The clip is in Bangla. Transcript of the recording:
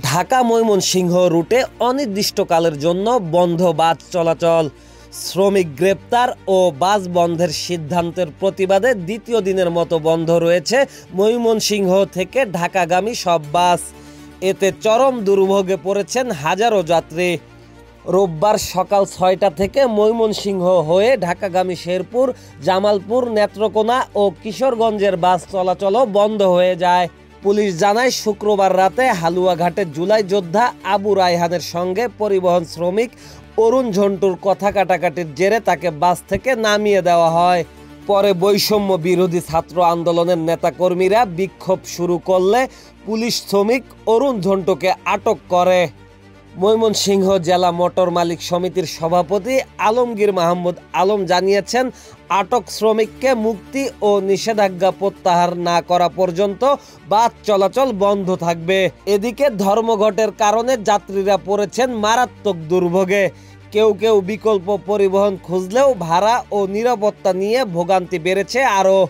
ঢাকা ময়মনসিংহ রুটে অনির্দিষ্টকালের জন্য বন্ধ বাস চলাচল। শ্রমিক গ্রেপ্তার ও বাস বন্ধের সিদ্ধান্তের প্রতিবাদে দ্বিতীয় দিনের মতো বন্ধ রয়েছে ময়মনসিংহ থেকে ঢাকাগামী সব বাস। এতে চরম দুর্ভোগে পড়েছেন হাজারো যাত্রী। রোববার সকাল ৬টা থেকে ময়মনসিংহ হয়ে ঢাকাগামী শেরপুর, জামালপুর, নেত্রকোনা ও কিশোরগঞ্জের বাস চলাচলও বন্ধ হয়ে যায়। পুলিশ জানায়, শুক্রবার রাতে হালুয়াঘাটে জুলাই যোদ্ধা আবু রায়হানের সঙ্গে পরিবহন শ্রমিক অরুণ ঝন্টুর কথা কাটাকাটির জেরে তাকে বাস থেকে নামিয়ে দেওয়া হয়। পরে বৈষম্য বিরোধী ছাত্র আন্দোলনের নেতাকর্মীরা বিক্ষোভ শুরু করলে পুলিশ শ্রমিক অরুণ ঝন্টুকে আটক করে। ময়মনসিংহ জেলা মোটর মালিক সমিতির সভাপতি আলমগীর মাহমুদ আলম জানিয়েছেন, আটক শ্রমিককে মুক্তি ও নিষেধাজ্ঞা প্রত্যাহার না করা পর্যন্ত বাস চলাচল বন্ধ থাকবে। এদিকে ধর্মঘটের কারণে যাত্রীরা পড়েছেন মারাত্মক দুর্ভোগে। কেউ কেউ বিকল্প পরিবহন খুঁজলেও ভাড়া ও নিরাপত্তা নিয়ে ভোগান্তি বেড়েছে আরও।